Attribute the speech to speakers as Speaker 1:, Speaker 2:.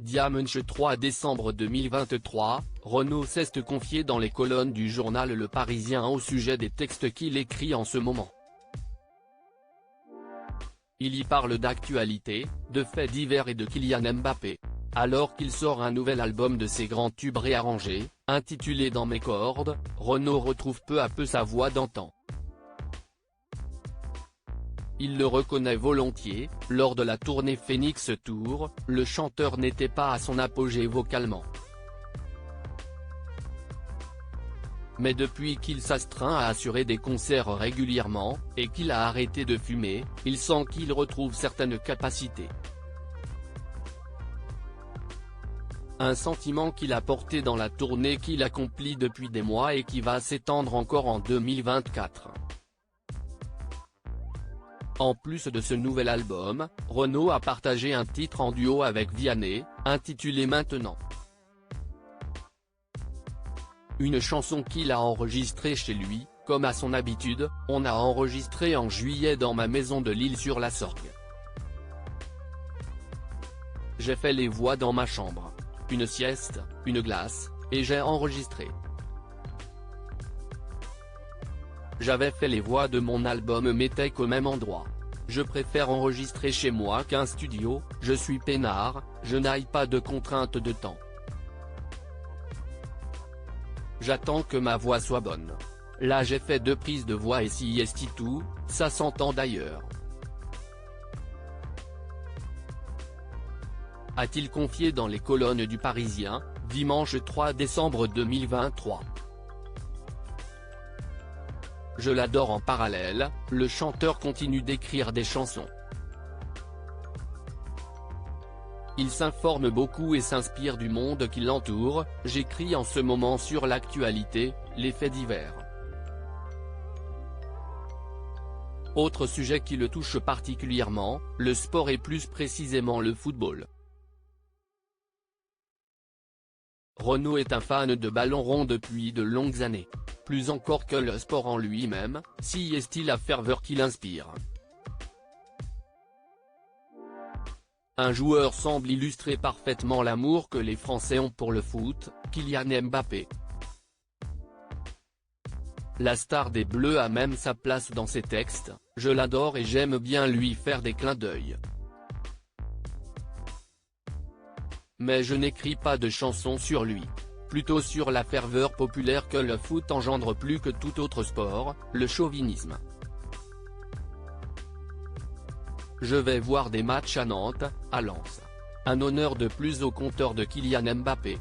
Speaker 1: Dimanche 3 décembre 2023, Renaud s'est confié dans les colonnes du journal Le Parisien au sujet des textes qu'il écrit en ce moment. Il y parle d'actualité, de faits divers et de Kylian Mbappé. Alors qu'il sort un nouvel album de ses grands tubes réarrangés, intitulé Dans mes cordes, Renaud retrouve peu à peu sa voix d'antan. Il le reconnaît volontiers, lors de la tournée Phoenix Tour, le chanteur n'était pas à son apogée vocalement. Mais depuis qu'il s'astreint à assurer des concerts régulièrement, et qu'il a arrêté de fumer, il sent qu'il retrouve certaines capacités. Un sentiment qu'il a porté dans la tournée qu'il accomplit depuis des mois et qui va s'étendre encore en 2024. En plus de ce nouvel album, Renaud a partagé un titre en duo avec Vianney, intitulé Maintenant. Une chanson qu'il a enregistrée chez lui, comme à son habitude, on a enregistré en juillet dans ma maison de l'Isle-sur-la-Sorgue. J'ai fait les voix dans ma chambre. Une sieste, une glace, et j'ai enregistré. J'avais fait les voix de mon album Métèque au même endroit. Je préfère enregistrer chez moi qu'un studio, je suis peinard, je n'aille pas de contraintes de temps. J'attends que ma voix soit bonne. Là j'ai fait 2 prises de voix et si est tout, ça s'entend d'ailleurs. A-t-il confié dans les colonnes du Parisien, dimanche 3 décembre 2023. Je l'adore. En parallèle, le chanteur continue d'écrire des chansons. Il s'informe beaucoup et s'inspire du monde qui l'entoure, j'écris en ce moment sur l'actualité, les faits divers. Autre sujet qui le touche particulièrement, le sport et plus précisément le football. Renaud est un fan de ballon rond depuis de longues années. Plus encore que le sport en lui-même, si est-il la ferveur qui l'inspire. Un joueur semble illustrer parfaitement l'amour que les Français ont pour le foot, Kylian Mbappé. La star des Bleus a même sa place dans ses textes, je l'adore et j'aime bien lui faire des clins d'œil. Mais je n'écris pas de chansons sur lui. Plutôt sur la ferveur populaire que le foot engendre plus que tout autre sport, le chauvinisme. Je vais voir des matchs à Nantes, à Lens. Un honneur de plus au compteur de Kylian Mbappé.